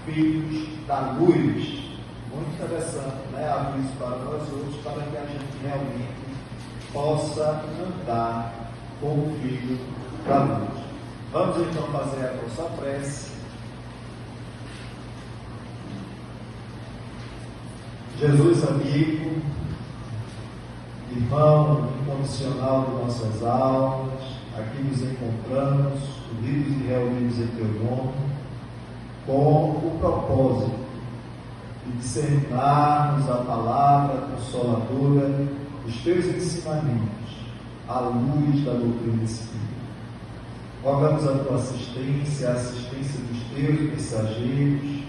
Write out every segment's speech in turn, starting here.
filhos da luz. Muito interessante, né? Abrir isso para nós outros, para que a gente realmente possa andar como filho da luz. Vamos então fazer a nossa prece. Jesus amigo, irmão incondicional de nossas almas, aqui nos encontramos, unidos e reunidos em teu nome, com o propósito de discernirmos a palavra consoladora dos teus ensinamentos, à luz da doutrina espírita. Rogamos a tua assistência, a assistência dos teus mensageiros,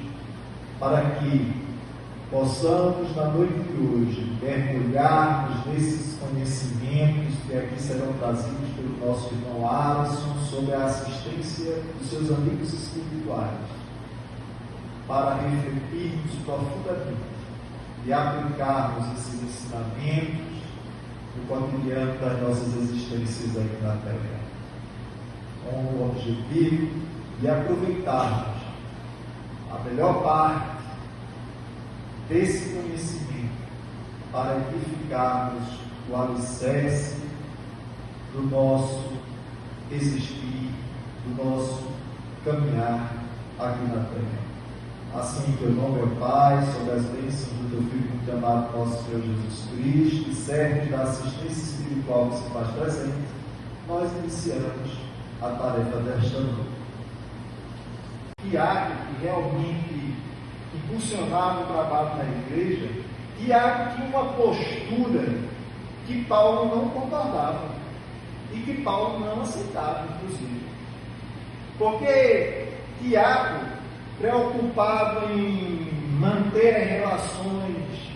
para que possamos, na noite de hoje, mergulharmos nesses conhecimentos que aqui serão trazidos pelo nosso irmão Alisson sobre a assistência dos seus amigos espirituais, para refletirmos profundamente e aplicarmos esses ensinamentos no cotidiano das nossas existências aqui na Terra, com o objetivo de aproveitarmos a melhor parte desse conhecimento para edificarmos o alicerce do nosso existir, do nosso caminhar aqui na Terra. Assim, em teu nome, meu Pai, sob as bênçãos do teu Filho muito amado, nosso Senhor Jesus Cristo, e servos da assistência espiritual que se faz presente, nós iniciamos a tarefa desta noite. Tiago, que realmente impulsionava o trabalho na igreja, Tiago tinha uma postura que Paulo não concordava e que Paulo não aceitava, inclusive. Porque Tiago, preocupado em manter as relações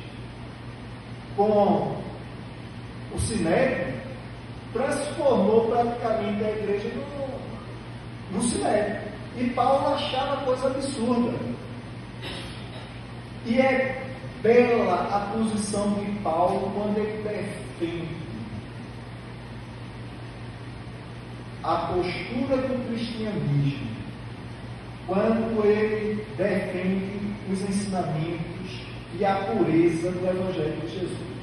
com o sinédrio, transformou praticamente a igreja no sinédrio. E Paulo achava coisa absurda. E é bela a posição de Paulo quando ele defende a postura do cristianismo, quando ele defende os ensinamentos e a pureza do Evangelho de Jesus.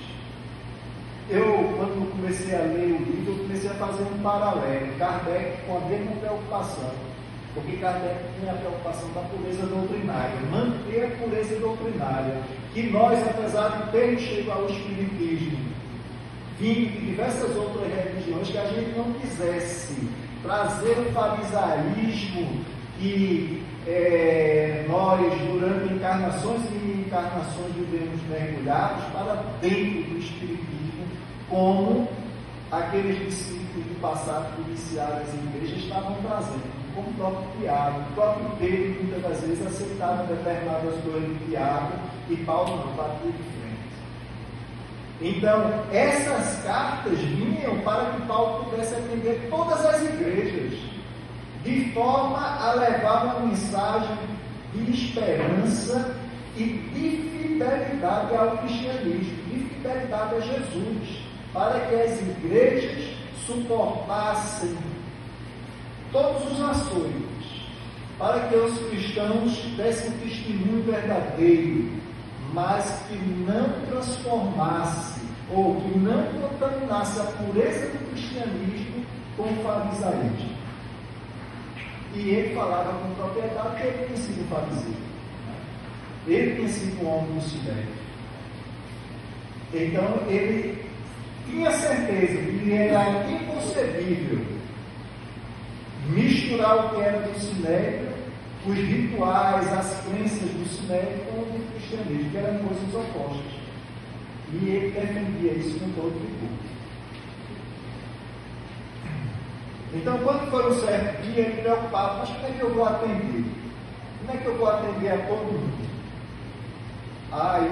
Eu, quando comecei a ler o livro, eu comecei a fazer um paralelo, Kardec com a mesma preocupação, porque Kardec tinha a preocupação da pureza doutrinária, manter a pureza doutrinária, que nós, apesar de termos chegado ao Espiritismo, vindo de diversas outras religiões, que a gente não quisesse trazer o farisaísmo que nós, durante encarnações e encarnações, vivemos mergulhados para dentro do Espiritismo, como aqueles discípulos do passado que iniciaram as igrejas estavam trazendo, como o próprio Tiago. O próprio Pedro, muitas das vezes, aceitava determinadas coisas de Tiago, e Paulo não, batia de frente. Então, essas cartas vinham para que Paulo pudesse atender todas as igrejas, de forma a levar uma mensagem de esperança e de fidelidade ao cristianismo, de fidelidade a Jesus, para que as igrejas suportassem todos os açoites, para que os cristãos dessem testemunho verdadeiro, mas que não transformasse ou que não contaminasse a pureza do cristianismo com o farisaísmo. E ele falava com propriedade que ele tinha sido fariseu, ele tinha sido um homem do sinédrio. Então ele tinha certeza de que era inconcebível misturar o que era do sinédrio, os rituais, as crenças do sinédrio com o do cristianismo, que eram coisas opostas. E ele defendia isso com todo vigor. Então, quando foi um certo dia, ele preocupado, mas como é que eu vou atender? Como é que eu vou atender a todo mundo? Aí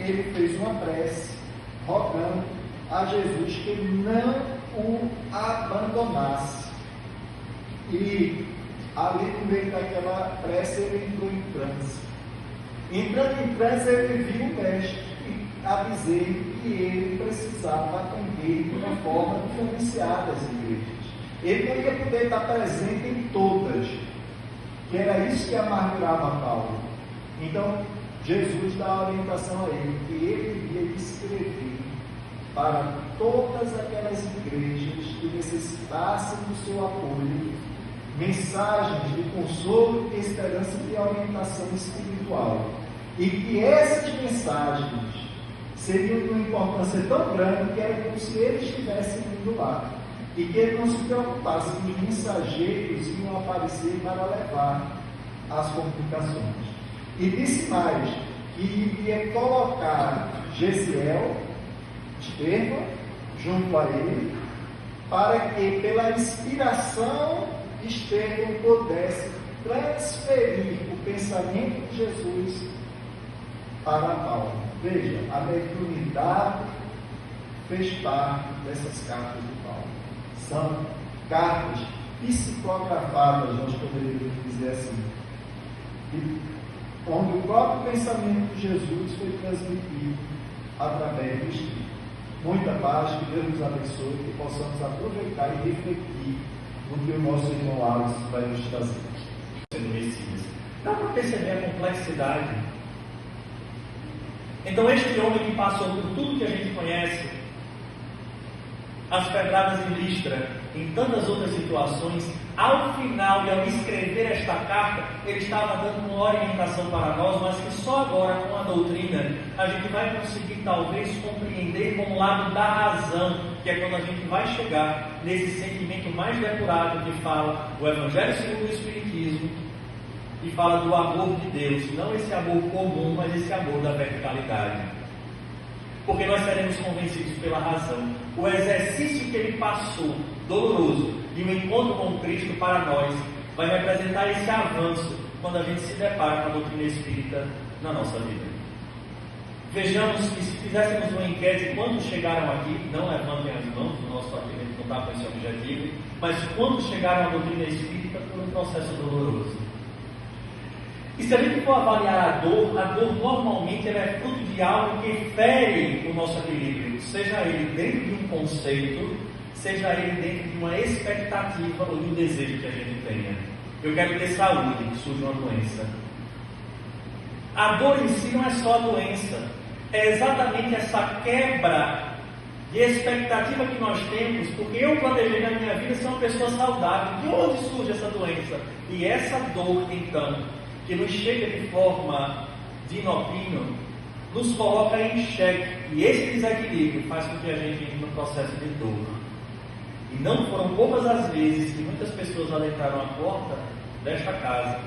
ele fez uma prece, rogando a Jesus que ele não o abandonasse. E ali, no meio daquela prece, ele entrou em transe. Entrando em transe, ele viu o mestre a dizer que ele precisava atender de uma forma diferenciada as igrejas. Ele não ia poder estar presente em todas, que era isso que amargurava Paulo. Então, Jesus dá a orientação a ele, que ele iria escrever para todas aquelas igrejas que necessitassem do seu apoio, mensagens de consolo, esperança e orientação espiritual. E que essas mensagens seriam de uma importância tão grande que era como se ele estivesse indo lá. E que ele não se preocupasse que os mensageiros iam aparecer para levar as comunicações. E disse mais, que iria colocar Gesiel, Estevão, junto a ele, para que pela inspiração Estevão pudesse transferir o pensamento de Jesus para Paulo. Veja, a mediunidade fez parte dessas cartas de Paulo. São cartas psicografadas, nós poderíamos dizer assim, onde o próprio pensamento de Jesus foi transmitido através do Espírito. Muita paz, que Deus nos abençoe, que possamos aproveitar e refletir no que o nosso irmão Alex vai nos trazer. Sendo Messias. Dá para perceber a complexidade. Então, este homem que passou por tudo que a gente conhece, as pedradas em Listra, em tantas outras situações, ao final e ao escrever esta carta, ele estava dando uma orientação para nós, mas que só agora, com a doutrina, a gente vai conseguir talvez compreender com o lado da razão, que é quando a gente vai chegar nesse sentimento mais depurado que fala o Evangelho segundo o Espiritismo e fala do amor de Deus, não esse amor comum, mas esse amor da verticalidade. Porque nós seremos convencidos pela razão. O exercício que ele passou, doloroso, de um encontro com Cristo para nós, vai representar esse avanço quando a gente se depara com a doutrina espírita na nossa vida. Vejamos que se fizéssemos uma enquete, quantos chegaram aqui, não levantem as mãos, o nosso atendimento não está com esse objetivo, mas quantos chegaram à doutrina espírita por um processo doloroso. E se a gente for avaliar a dor normalmente ela é fruto de algo que fere o nosso equilíbrio, seja ele dentro de um conceito, seja ele dentro de uma expectativa ou de um desejo que a gente tenha. Eu quero ter saúde, que surge uma doença. A dor em si não é só a doença, é exatamente essa quebra de expectativa que nós temos, porque eu planejei na minha vida ser uma pessoa saudável. De onde surge essa doença? E essa dor, então, que nos chega de forma de inopino, nos coloca em xeque. E esse desequilíbrio faz com que a gente entre no processo de dor. E não foram poucas as vezes que muitas pessoas adentraram a porta desta casa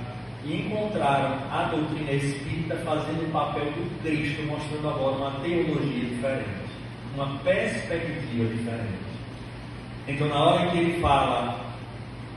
e encontraram a doutrina espírita fazendo o papel do Cristo, mostrando agora uma teologia diferente, uma perspectiva diferente. Então, na hora em que ele fala,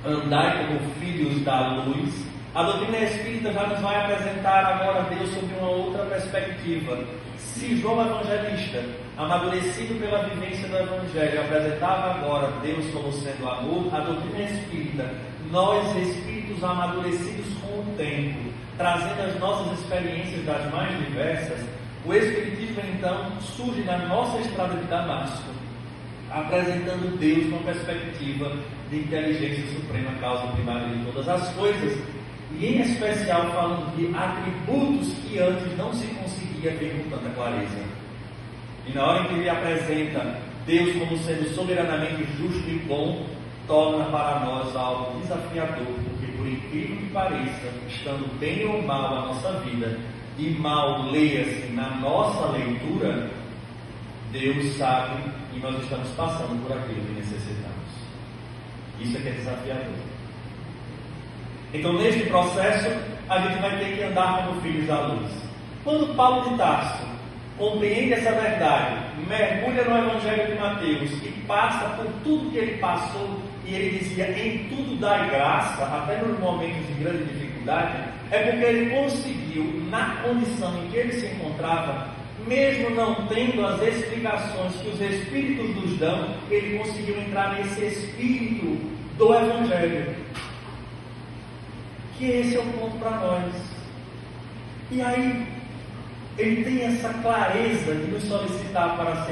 andai como filhos da luz, a doutrina espírita já nos vai apresentar agora Deus sob uma outra perspectiva. Se João Evangelista, amadurecido pela vivência do Evangelho, apresentava agora Deus como sendo amor, a doutrina espírita, nós espíritos amadurecidos com o tempo, trazendo as nossas experiências das mais diversas, o Espiritismo então surge na nossa estrada de Damasco, apresentando Deus numa perspectiva de inteligência suprema, causa primária de todas as coisas, e em especial falando de atributos que antes não se conseguia ver com tanta clareza. E na hora em que ele apresenta Deus como sendo soberanamente justo e bom, torna para nós algo desafiador, porque por incrível que pareça, estando bem ou mal a nossa vida, e mal leia-se na nossa leitura, Deus sabe e nós estamos passando por aquilo que necessitamos. Isso é que é desafiador. Então, neste processo, a gente vai ter que andar como filhos da luz. Quando Paulo de Tarso compreende essa verdade, mergulha no Evangelho de Mateus e passa por tudo que ele passou, e ele dizia, em tudo dai graça, até nos momentos de grande dificuldade, é porque ele conseguiu, na condição em que ele se encontrava, mesmo não tendo as explicações que os Espíritos nos dão, ele conseguiu entrar nesse espírito do Evangelho. Que esse é o ponto para nós. E aí, ele tem essa clareza de nos solicitar para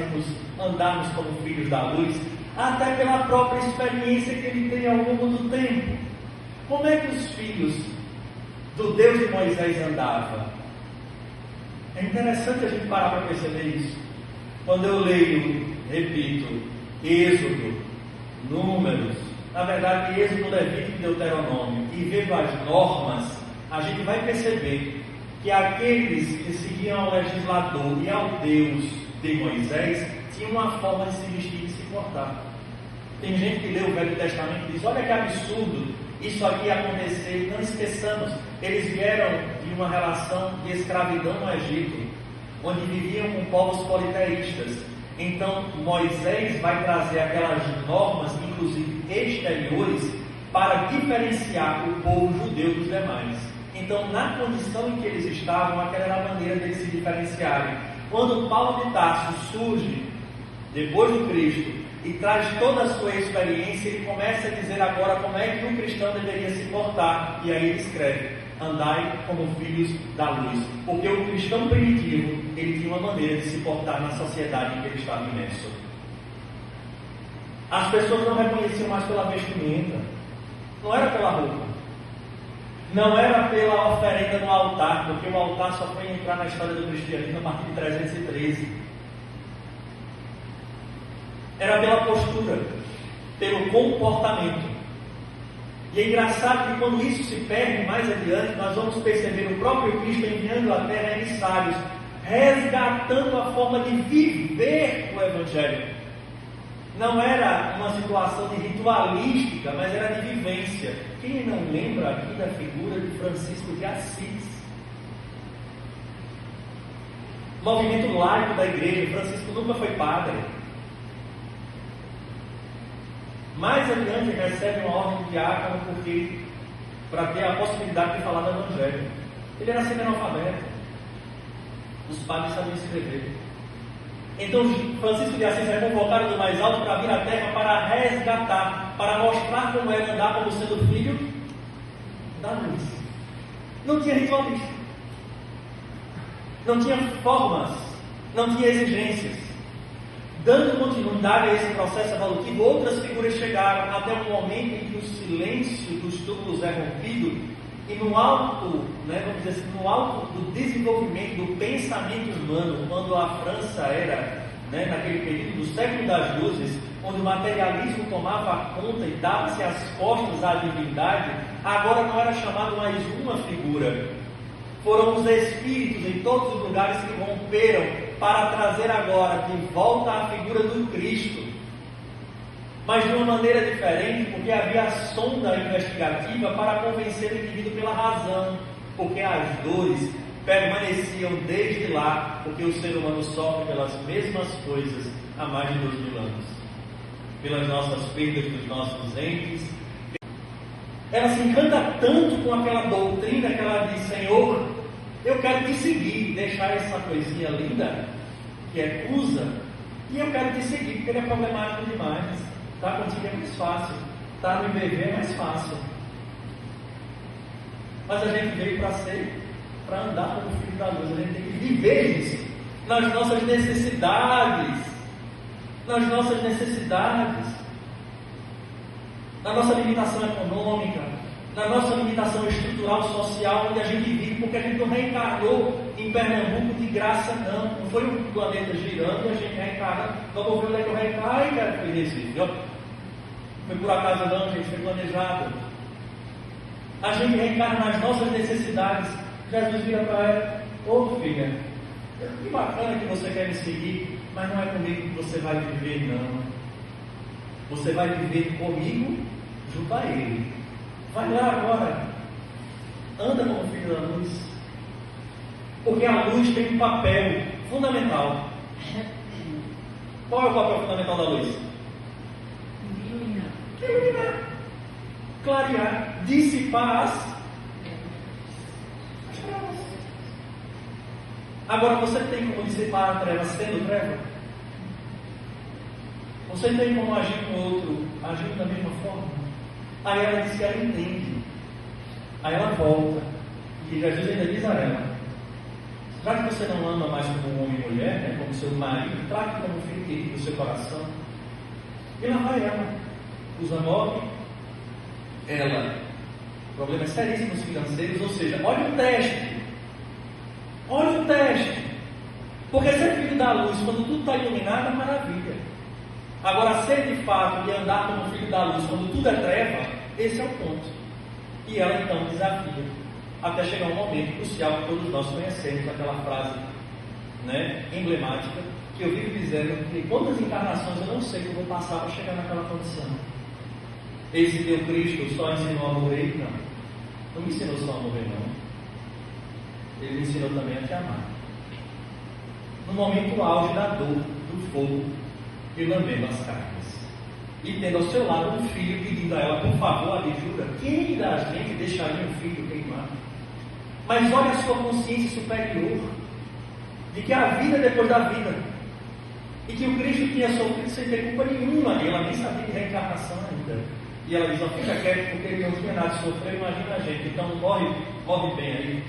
andarmos como filhos da luz, até pela própria experiência que ele tem ao longo do tempo. Como é que os filhos do Deus de Moisés andavam? É interessante a gente parar para perceber isso. Quando eu leio, repito, Êxodo, Números, na verdade Êxodo, Levítico e Deuteronômio, e vejo as normas, a gente vai perceber que aqueles que seguiam ao legislador e ao Deus de Moisés tinham uma forma de se vestir e de se portar. Tem gente que lê o Velho Testamento e diz: olha que absurdo isso aqui acontecer. Não esqueçamos, eles vieram de uma relação de escravidão no Egito, onde viviam com povos politeístas. Então Moisés vai trazer aquelas normas, inclusive exteriores, para diferenciar o povo judeu dos demais. Então, na condição em que eles estavam, aquela era a maneira deles se diferenciarem. Quando Paulo de Tarso surge depois do Cristo e traz toda a sua experiência, ele começa a dizer agora como é que um cristão deveria se portar. E aí ele escreve: andai como filhos da luz. Porque o cristão primitivo, ele tinha uma maneira de se portar na sociedade em que ele estava imerso. As pessoas não reconheciam mais pela vestimenta, não era pela roupa, não era pela oferenda no altar, porque o altar só foi entrar na história do cristianismo a partir de 313. Era pela postura, pelo comportamento. E é engraçado que quando isso se perde mais adiante, nós vamos perceber o próprio Cristo enviando à terra emissários, resgatando a forma de viver o Evangelho. Não era uma situação de ritualística, mas era de vivência. Quem não lembra aqui da figura de Francisco de Assis? Movimento laico da igreja. Francisco nunca foi padre. Mais adiante recebe uma ordem de diácono para ter a possibilidade de falar do Evangelho. Ele era semi-analfabeto. Os padres sabiam escrever. Então Francisco de Assis é convocado do mais alto para vir à terra para resgatar, para mostrar como era andar como sendo filho da luz. Não tinha ritualista, não tinha formas, não tinha exigências. Dando continuidade a esse processo evolutivo, outras figuras chegaram até o momento em que o silêncio dos túmulos é rompido e no alto, vamos dizer assim, no alto do desenvolvimento do pensamento humano, quando a França era, naquele período do século das luzes, onde o materialismo tomava conta e dava-se as costas à divindade, agora não era chamado mais uma figura. Foram os espíritos em todos os lugares que romperam para trazer agora de volta a figura do Cristo. Mas de uma maneira diferente, porque havia a sonda investigativa para convencer o indivíduo pela razão, porque as dores permaneciam desde lá, porque o ser humano sofre pelas mesmas coisas há mais de 2000 anos, pelas nossas perdas dos nossos entes. Ela se encanta tanto com aquela doutrina que ela diz: Senhor, eu quero te seguir, deixar essa coisinha linda que é Cusa, e eu quero te seguir, porque ele é problemático demais. Estar contigo é mais fácil, estar no IBV é mais fácil. Mas a gente veio para andar como filho da luz. A gente tem que viver isso nas nossas necessidades, na nossa limitação econômica, na nossa limitação estrutural social, onde a gente vive, porque a gente não reencarnou em Pernambuco de graça, não. Não foi o planeta girando e a gente reencarna. Vamos ver onde é que eu reencarno. Ai, cara, foi Recife. Foi por acaso não, gente, foi planejado. A gente reencarna nas nossas necessidades. Jesus vira para ela: ô filha, que bacana que você quer me seguir, mas não é comigo que você vai viver, não. Você vai viver comigo junto a Ele. Vai lá agora, anda como filho da luz, porque a luz tem um papel fundamental. Qual é o papel fundamental da luz? Iluminar, clarear, dissipar as trevas. Agora, você tem como dissipar a treva sendo treva? Você tem como agir com o outro agindo da mesma forma? Aí ela diz que ela entende. Aí ela volta. E Jesus ainda diz a ela: já que você não ama mais como homem e mulher, como seu marido, trate como filho querido do seu coração. E lá vai ela. Usa morre. Ela. Problemas seríssimos financeiros. Ou seja, olha o teste. Olha o teste. Porque ser filho da luz, quando tudo está iluminado, é maravilha. Agora, ser de fato e andar como filho da luz, quando tudo é treva, esse é o ponto. E ela então desafia, até chegar um momento crucial que todos nós conhecemos, aquela frase, né, emblemática, que eu vivo dizendo que quantas encarnações eu não sei que eu vou passar para chegar naquela condição. Esse teu Cristo só ensinou a morrer? Não me ensinou só a morrer, não. Ele me ensinou também a te amar. No momento auge da dor, do fogo, e lambendo as carnes. E tendo ao seu lado um filho pedindo a ela, por favor, ajuda. Quem da gente deixaria um filho queimar? Mas olha a sua consciência superior, de que há vida depois da vida. E que o Cristo tinha sofrido sem ter culpa nenhuma. E ela nem sabia de reencarnação ainda. E ela diz, fica quieto, porque ele não tinha nada de sofrer, imagina a gente. Então morre bem aí.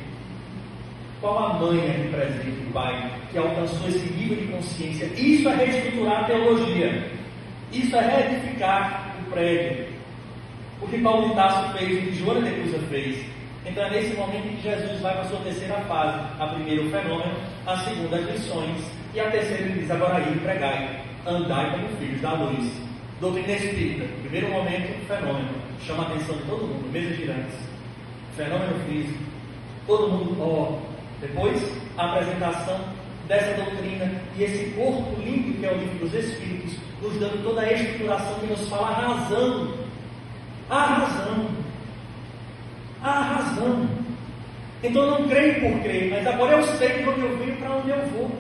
Qual a manha de presente do Pai que alcançou esse nível de consciência? Isso é reestruturar a teologia. Isso é reedificar o prédio. O que Paulo de Tarso fez, o que Joana de Cusa fez. Então é nesse momento que Jesus vai para a sua terceira fase. A primeira, o fenômeno. A segunda, as lições. E a terceira, ele diz, agora aí, pregai. Andai como filhos da luz. Doutrina espírita. Primeiro momento, o fenômeno. Chama a atenção de todo mundo, mesas girantes. Fenômeno físico. Todo mundo, Depois, a apresentação dessa doutrina e esse corpo limpo que é o livro dos Espíritos, nos dando toda a estruturação que nos fala a razão. A razão. A razão. Então eu não creio por crer, mas agora eu sei de onde eu venho para onde eu vou.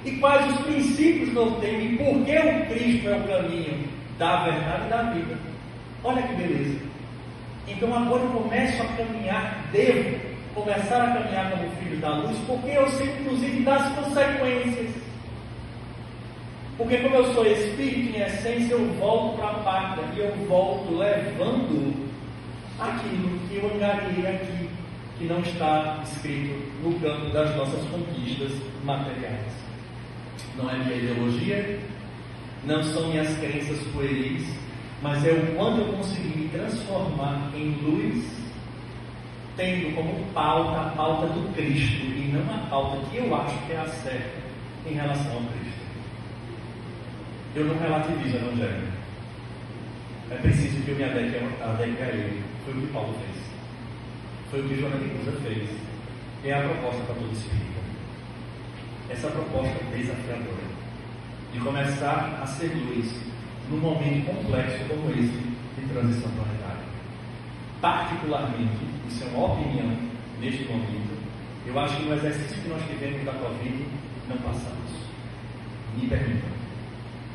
E quais os princípios norteiam e por que o Cristo é o caminho da verdade e da vida. Olha que beleza. Então agora eu começo a caminhar, devo começar a caminhar como filho da luz, porque eu sei inclusive das consequências. Porque como eu sou espírito em essência, eu volto para a pátria e eu volto levando aquilo que eu angariei aqui, que não está escrito no campo das nossas conquistas materiais. Não é minha ideologia, não são minhas crenças pueris, mas é o quanto eu consegui me transformar em luz, tendo como pauta a pauta do Cristo e não a pauta que eu acho que é a certa em relação ao Cristo. Eu não relativizo o Evangelho. É preciso que eu me adeque a ele. Foi o que Paulo fez. Foi o que Joana de Cusa fez. É a proposta para todo espírito. Essa proposta desafiadora de começar a ser luz num momento complexo como esse de transição planetária. Particularmente, isso é uma opinião neste momento, eu acho que no exercício que nós tivemos da Covid não passamos. Me permitam.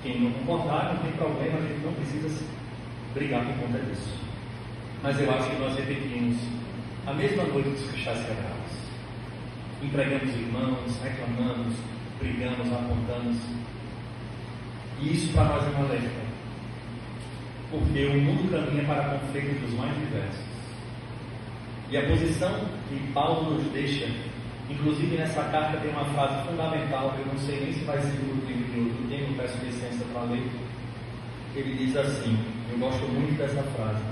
Quem não concordar, não tem problema, a gente não precisa brigar por conta disso. Mas eu acho que nós repetimos a mesma noite dos cristais quebrados. Empregamos irmãos, reclamamos, brigamos, apontamos. E isso para nós é um alerta. Porque o mundo caminha para conflitos dos mais diversos. E a posição que Paulo nos deixa, inclusive nessa carta tem uma frase fundamental, eu não sei nem se vai ser no livro de outro tempo, peço licença para ler. Ele diz assim, eu gosto muito dessa frase,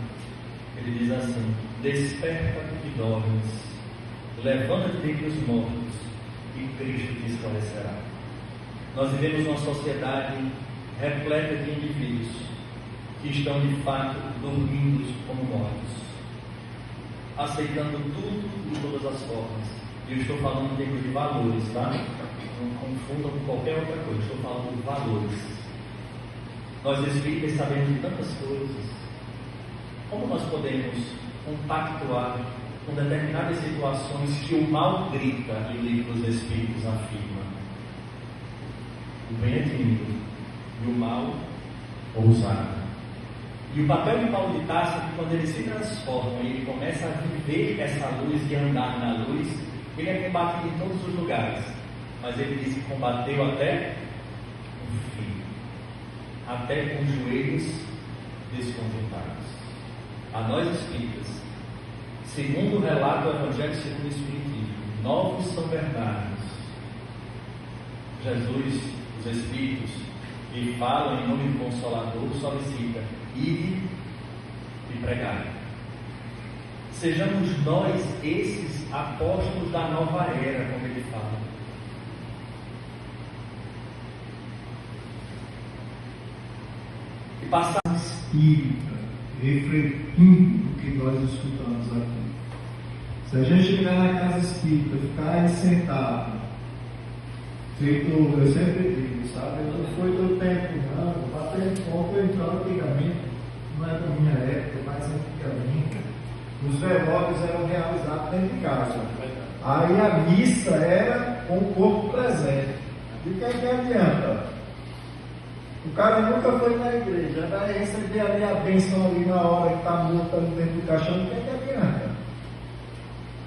ele diz assim: desperta que dormes, levanta-te dentre os mortos e Cristo te esclarecerá. Nós vivemos uma sociedade repleta de indivíduos que estão de fato dormindo como mortos, aceitando tudo de todas as formas. E eu estou falando em termos de valores, tá? Não confundam com qualquer outra coisa, estou falando de valores. Nós espíritas sabemos de tantas coisas. Como nós podemos compactuar com determinadas situações que o mal grita e o livro dos Espíritos afirma? O bem é tímido e o mal ousado. E o papel de Paulo de Tarso é que quando ele se transforma e ele começa a viver essa luz e andar na luz, ele é combatido em todos os lugares. Mas ele diz que combateu até o fim, até com os joelhos desconjuntados. A nós espíritas, segundo o relato do Evangelho segundo o Espiritismo, novos São Bernardos, Jesus, os Espíritos, que falam em nome do Consolador, solicita: ide e pregai. Sejamos nós esses apóstolos da nova era, como ele fala. e passar espírita, refletindo o que nós escutamos aqui. Se a gente chegar na casa espírita, ficar aí sentado, feito, eu sempre digo, sabe? Não foi do tempo, não. Bater ponto entrou antigamente, não é da minha época, mas antigamente. Os velórios eram realizados dentro de casa. Aí a missa era com o corpo presente. De que adianta? O cara nunca foi na igreja, vai receber ali a bênção ali na hora que está morto ali dentro do caixão, de que adianta?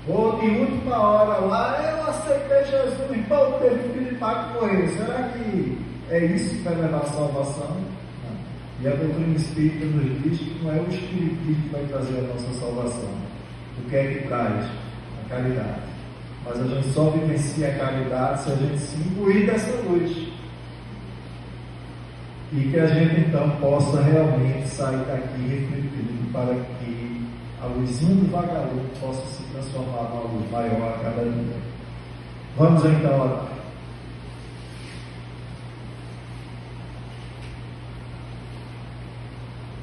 Ou de última hora lá, eu aceitei Jesus, e pô, teve um filho de Paco morreu. Será que é isso que vai levar a salvação? Não. E a doutrina espírita nos diz que não é o espiritismo que vai trazer a nossa salvação. O que é que traz? A caridade. Mas a gente só vivencia a caridade se a gente se imbuir dessa luz. E que a gente então possa realmente sair daqui refletindo para que a luzinha do vagalume possa se transformar numa luz maior a cada dia. Vamos então orar.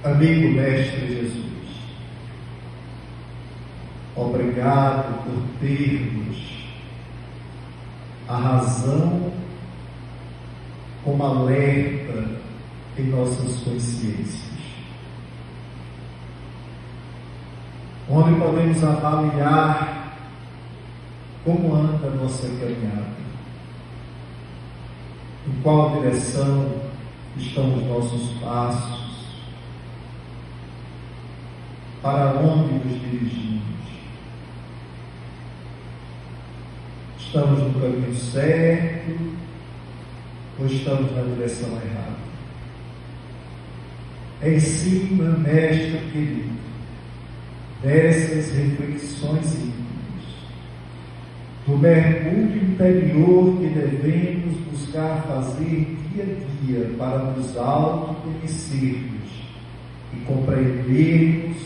Amigo Mestre Jesus, obrigado por termos a razão como alerta em nossas consciências, onde podemos avaliar como anda a nossa caminhada, em qual direção estão os nossos passos, para onde nos dirigimos. Estamos no caminho certo ou estamos na direção errada? Ensina, Mestre querido, dessas reflexões íntimas, do mergulho interior que devemos buscar fazer dia a dia para nos autoconhecermos e compreendermos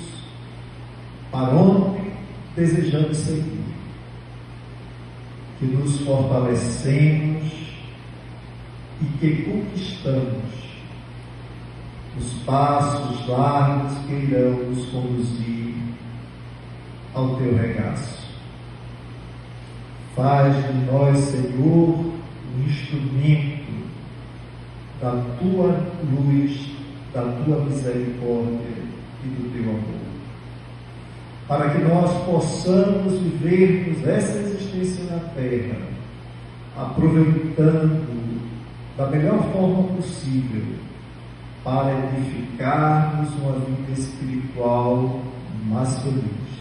para onde desejamos seguir, que nos fortalecemos e que conquistamos os passos largos que irão nos conduzir ao teu regaço. Faz de nós, Senhor, um instrumento da tua luz, da tua misericórdia e do teu amor, para que nós possamos vivermos essa existência na terra, aproveitando da melhor forma possível para edificarmos uma vida espiritual mais feliz.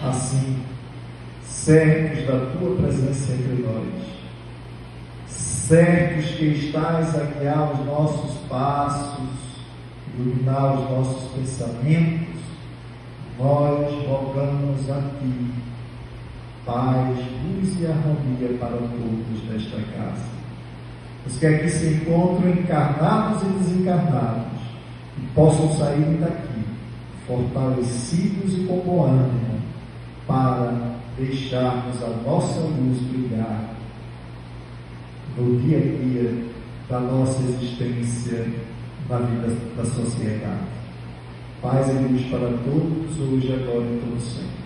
Assim, certos da tua presença entre nós, certos que estás a guiar os nossos passos, iluminar os nossos pensamentos, nós rogamos a ti paz, luz e harmonia para todos desta casa. Os que aqui se encontram encarnados e desencarnados, e possam sair daqui fortalecidos e com bom ânimo, para deixarmos a nossa luz brilhar no dia a dia da nossa existência na vida da sociedade. Paz e luz para todos, hoje, agora e todo sempre.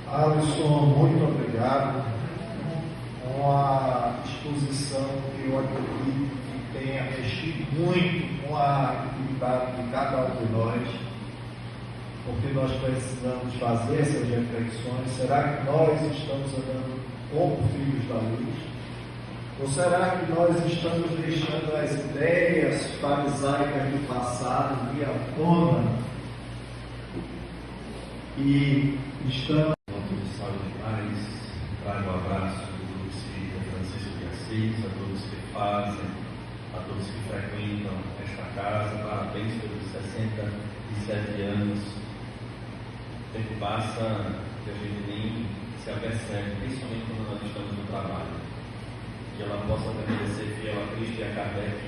Alisson, muito obrigado. Uma exposição que eu acredito que tenha mexido muito com a atividade de cada um de nós, porque nós precisamos fazer essas reflexões. Será que nós estamos andando como filhos da luz? Ou será que nós estamos deixando as ideias farisaicas do passado vir à tona e estamos... Trago um abraço do Grupo Espírita Francisco de Assis, a todos que fazem, a todos que frequentam esta casa. Parabéns pelos 67 anos. O tempo passa e a gente nem se apercebe, principalmente quando nós estamos no trabalho. Que ela possa permanecer fiel a Cristo e a Kardec,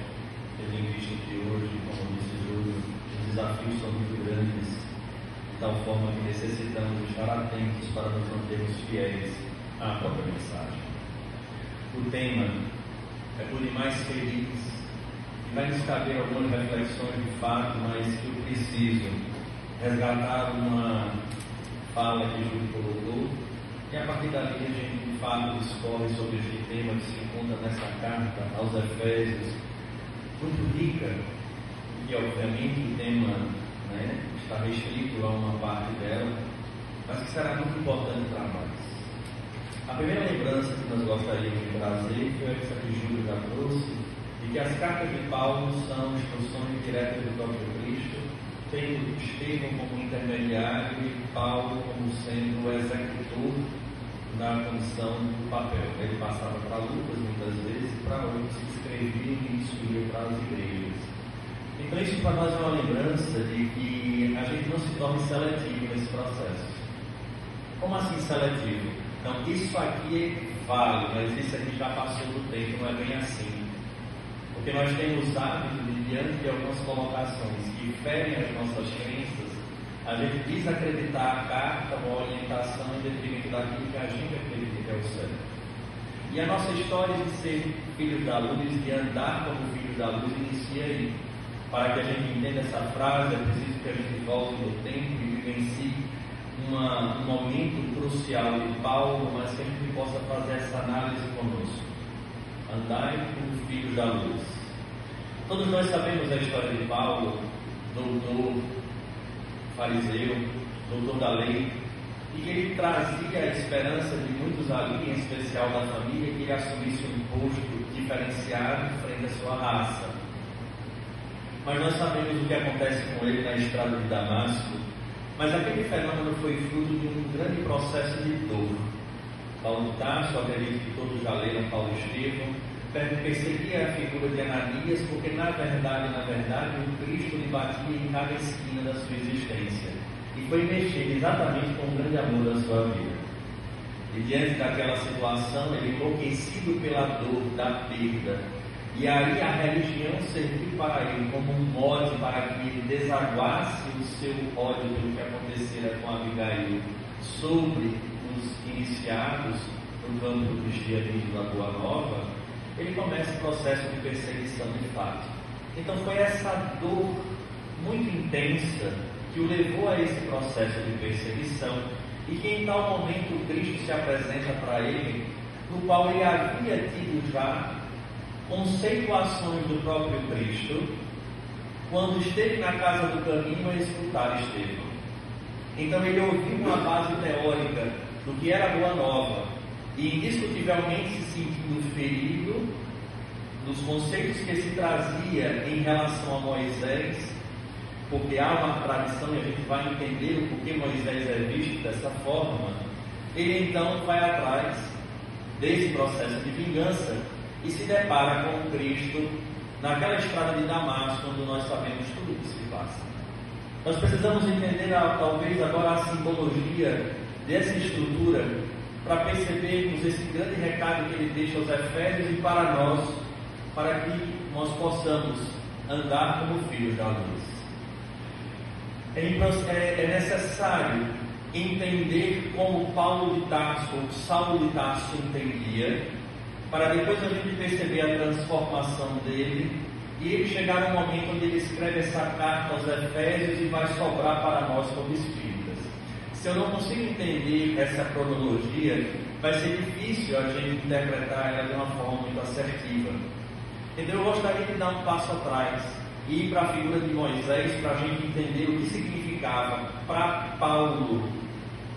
tendo em vista que hoje, como disse Júlio, os desafios são muito grandes, de tal forma que necessitamos estar atentos para nos mantermos fiéis à própria mensagem. O tema é por demais feliz e vai nos caber algumas reflexões de fato, mas que eu preciso resgatar uma fala que Júlio colocou, e a partir dali a gente de fato discorre sobre este tema que se encontra nessa carta aos Efésios, muito rica, e obviamente o tema está restrito a uma parte dela, mas que será muito importante para nós. A primeira lembrança que nós gostaríamos de trazer foi essa que Júlio já trouxe, de que as cartas de Paulo são instruções diretas do próprio Cristo, tendo Estevão como intermediário e Paulo como sendo o executor na condição do papel. Ele passava para Lucas muitas vezes, para outros que escreviam e instruíam para as igrejas. Então isso para nós é uma lembrança de que a gente não se torne seletivo nesse processo. Como assim seletivo? Então isso aqui vale, mas isso aqui já passou do tempo, não é bem assim. Porque nós temos o hábito de, diante de algumas colocações que ferem as nossas crenças, a gente desacreditar a carta, uma orientação em detrimento daquilo que a gente acredita que é o certo. E a nossa história de ser filhos da luz, de andar como filhos da luz, inicia aí. Para que a gente entenda essa frase, é preciso que a gente volte no tempo e vivencie um momento crucial de Paulo, mas que a gente possa fazer essa análise conosco. Andai como filhos da luz. Todos nós sabemos a história de Paulo, doutor, fariseu, doutor da lei, e que ele trazia a esperança de muitos ali, em especial da família, que ele assumisse um posto diferenciado frente à sua raça. Mas nós sabemos o que acontece com ele na estrada de Damasco, mas aquele fenômeno foi fruto de um grande processo de dor. Paulo de Tarso, acredito que todos já leram Paulo Estevão, perseguia a figura de Ananias, porque na verdade, o Cristo lhe batia em cada esquina da sua existência. E foi mexer exatamente com o grande amor da sua vida. E diante daquela situação, ele enlouquecido pela dor da perda, e aí a religião serviu para ele como um mote para que ele desaguasse o seu ódio pelo que acontecera com Abigail sobre os iniciados no campo do cristianismo da Boa Nova. Ele começa o processo de perseguição de fato. Então foi essa dor muito intensa que o levou a esse processo de perseguição, e que em tal momento Cristo se apresenta para ele, no qual ele havia tido já conceituações do próprio Cristo, quando esteve na casa do caminho a escutar Estevão. Então ele ouviu uma base teórica do que era a Boa Nova, e indiscutivelmente se sentindo ferido dos conceitos que se trazia em relação a Moisés, porque há uma tradição e a gente vai entender o porquê Moisés é visto dessa forma. Ele então vai atrás desse processo de vingança e se depara com Cristo naquela estrada de Damasco, onde nós sabemos tudo o que se passa. Nós precisamos entender talvez agora a simbologia dessa estrutura para percebermos esse grande recado que ele deixa aos Efésios e para nós, para que nós possamos andar como filhos da luz. É necessário entender como Paulo de Tarso, ou Saulo de Tarso entendia, para depois a gente perceber a transformação dele, e ele chegar no momento onde ele escreve essa carta aos Efésios e vai sobrar para nós como espíritas. Se eu não consigo entender essa cronologia, vai ser difícil a gente interpretar ela de uma forma muito assertiva. Então eu gostaria de dar um passo atrás e ir para a figura de Moisés, para a gente entender o que significava para Paulo.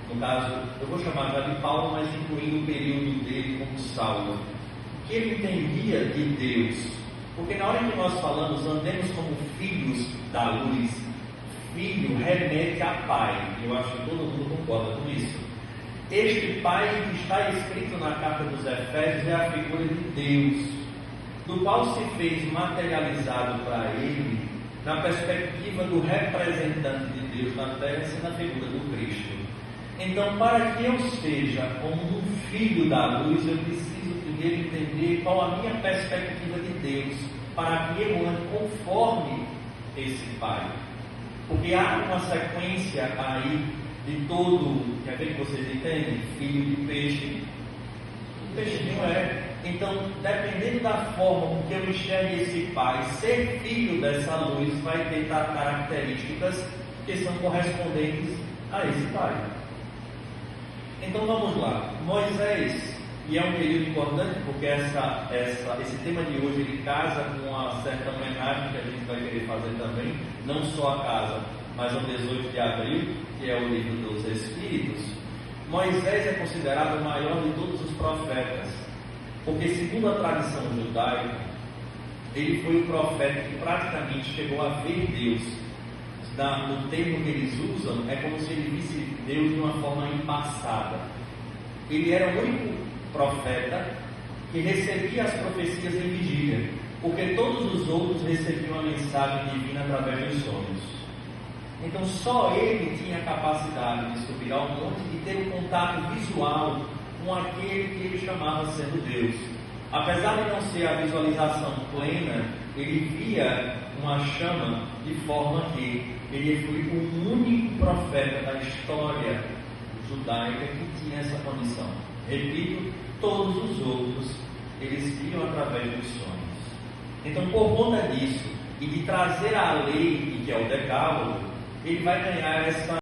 No caso, eu vou chamar já de Paulo, mas incluindo o período dele como Saulo. O que ele entendia de Deus? Porque na hora que nós falamos, andemos como filhos da luz, filho remete a pai. Eu acho que todo mundo concorda com isso. Este pai que está escrito na carta dos Efésios é a figura de Deus, do qual se fez materializado para ele, na perspectiva do representante de Deus na terra, sendo a figura do Cristo. Então, para que eu seja como um filho da luz, eu preciso primeiro entender qual a minha perspectiva de Deus, para que eu ande conforme esse Pai. Porque há uma sequência aí de todo, quer ver que vocês entendem? Filho de peixe. O peixinho é Então, dependendo da forma com que eu enxergue esse pai, ser filho dessa luz vai ter características que são correspondentes a esse pai. Então vamos lá, Moisés, e é um período importante porque esse tema de hoje ele casa com uma certa homenagem que a gente vai querer fazer também, não só a casa, mas ao 18 de abril, que é o livro dos Espíritos. Moisés é considerado o maior de todos os profetas, porque segundo a tradição judaica, ele foi o profeta que praticamente chegou a ver Deus. No termo que eles usam, é como se ele visse Deus de uma forma embaçada. Ele era o único profeta que recebia as profecias em vigília, porque todos os outros recebiam a mensagem divina através dos sonhos. Então só ele tinha a capacidade de subir ao monte e ter um contato visual com aquele que ele chamava sendo Deus. Apesar de não ser a visualização plena, ele via uma chama de forma que ele foi o único profeta da história judaica que tinha essa condição. Repito, todos os outros, eles viam através dos sonhos. Então, por conta disso, e de trazer a lei, que é o decálogo, ele vai ganhar essa